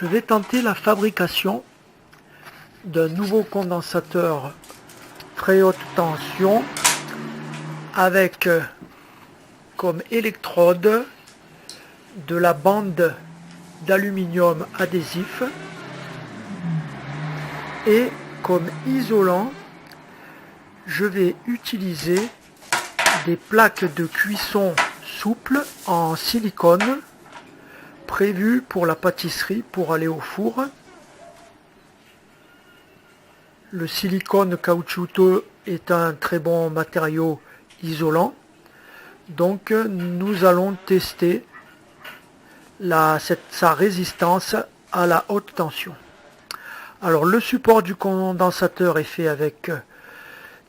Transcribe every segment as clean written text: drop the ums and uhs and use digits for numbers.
Je vais tenter la fabrication d'un nouveau condensateur très haute tension avec comme électrode de la bande d'aluminium adhésif et comme isolant je vais utiliser des plaques de cuisson souples en silicone prévues pour la pâtisserie pour aller au four. Le silicone caoutchouteux est un très bon matériau isolant, donc nous allons tester sa résistance à la haute tension. Alors le support du condensateur est fait avec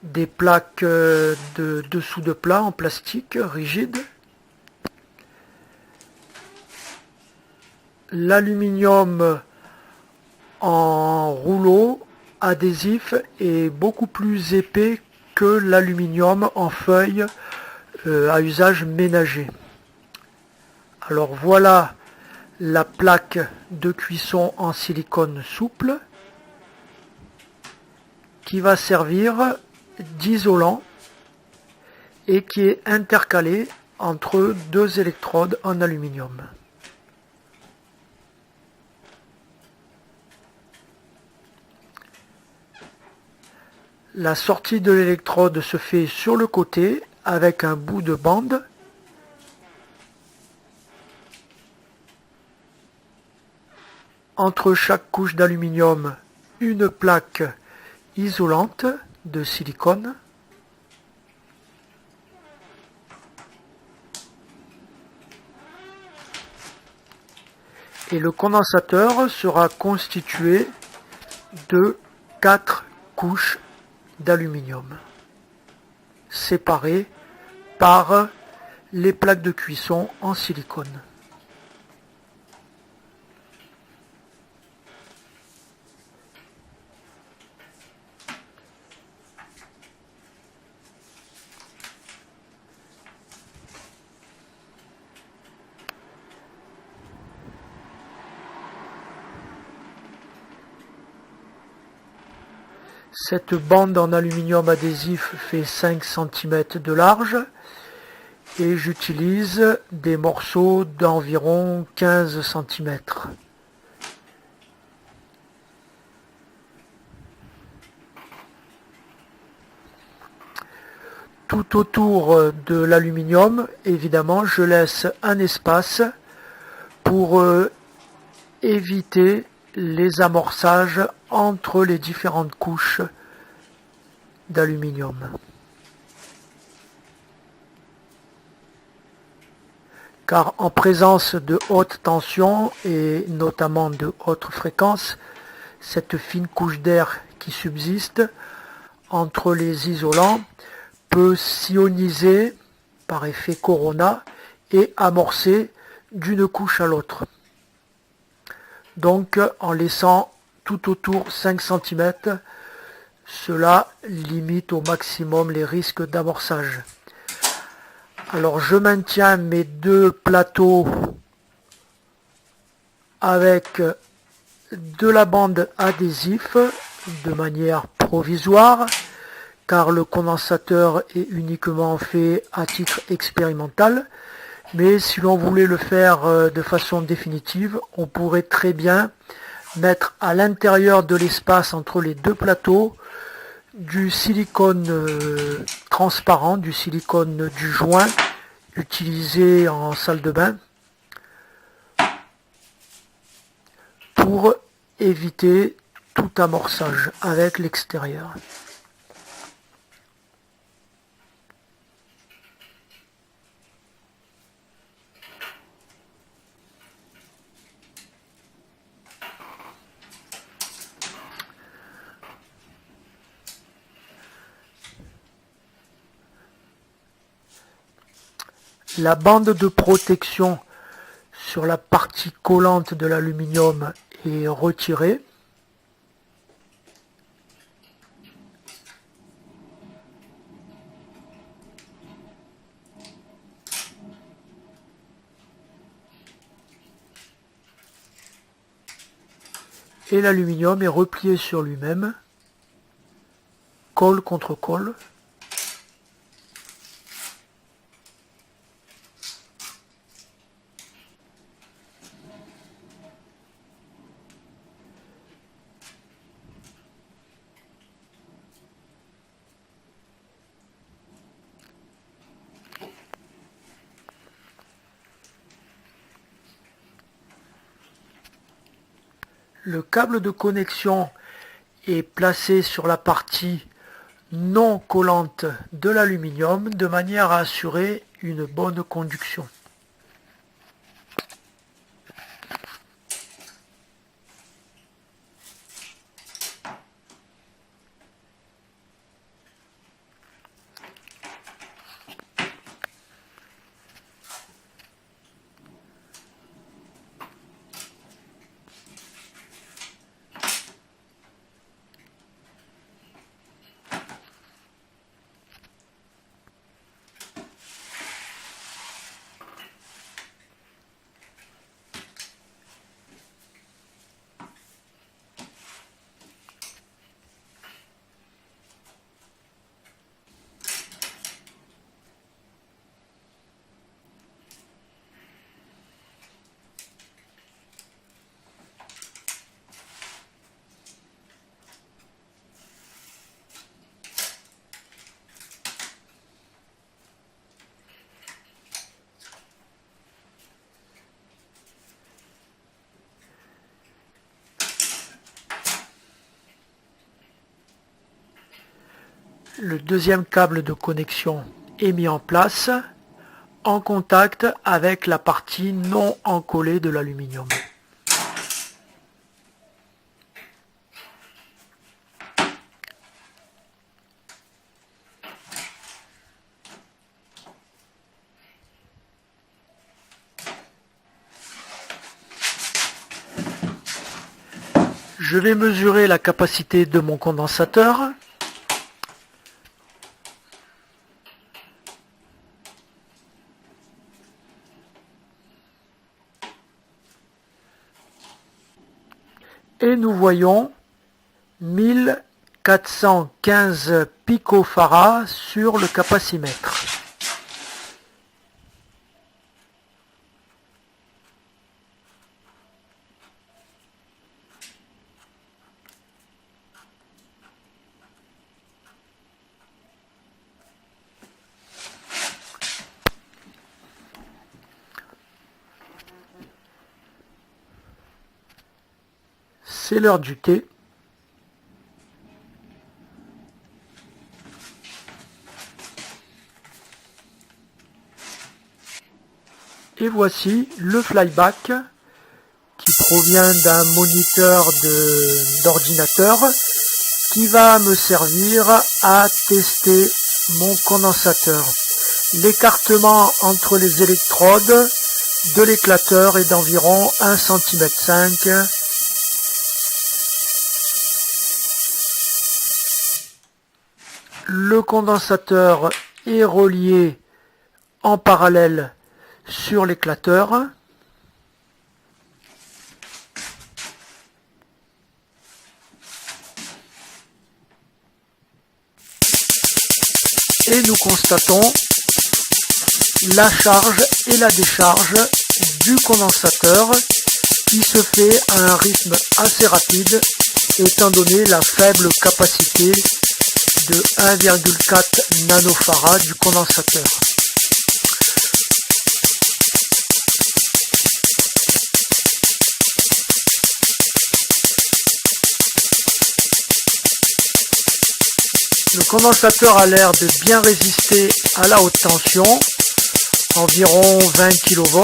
des plaques de dessous de plat en plastique rigide. L'aluminium en rouleau adhésif est beaucoup plus épais que l'aluminium en feuille à usage ménager. Alors voilà la plaque de cuisson en silicone souple qui va servir d'isolant et qui est intercalée entre deux électrodes en aluminium. La sortie de l'électrode se fait sur le côté avec un bout de bande. Entre chaque couche d'aluminium, une plaque isolante de silicone. Et le condensateur sera constitué de 4 couches d'aluminium séparées par les plaques de cuisson en silicone. Cette bande en aluminium adhésif fait 5 cm de large et j'utilise des morceaux d'environ 15 cm. Tout autour de l'aluminium, évidemment, je laisse un espace pour éviter les amorçages entre les différentes couches d'aluminium. Car en présence de haute tension et notamment de haute fréquence, cette fine couche d'air qui subsiste entre les isolants peut s'ioniser par effet corona et amorcer d'une couche à l'autre. Donc en laissant tout autour 5 cm, cela limite au maximum les risques d'amorçage. Alors je maintiens mes deux plateaux avec de la bande adhésif de manière provisoire car le condensateur est uniquement fait à titre expérimental. Mais si l'on voulait le faire de façon définitive, on pourrait très bien mettre à l'intérieur de l'espace entre les deux plateaux du silicone transparent, du silicone du joint utilisé en salle de bain pour éviter tout amorçage avec l'extérieur. La bande de protection sur la partie collante de l'aluminium est retirée. et l'aluminium est replié sur lui-même, colle contre colle. Le câble de connexion est placé sur la partie non collante de l'aluminium de manière à assurer une bonne conduction. Le deuxième câble de connexion est mis en place en contact avec la partie non encollée de l'aluminium. Je vais mesurer la capacité de mon condensateur. Et nous voyons 1415 picofarads sur le capacimètre. C'est l'heure du thé. Et voici le flyback qui provient d'un moniteur d'ordinateur qui va me servir à tester mon condensateur. L'écartement entre les électrodes de l'éclateur est d'environ 1,5 cm. Le condensateur est relié en parallèle sur l'éclateur. Et nous constatons la charge et la décharge du condensateur qui se fait à un rythme assez rapide étant donné la faible capacité de 1,4 nanofarad du condensateur. Le condensateur a l'air de bien résister à la haute tension, environ 20 kV.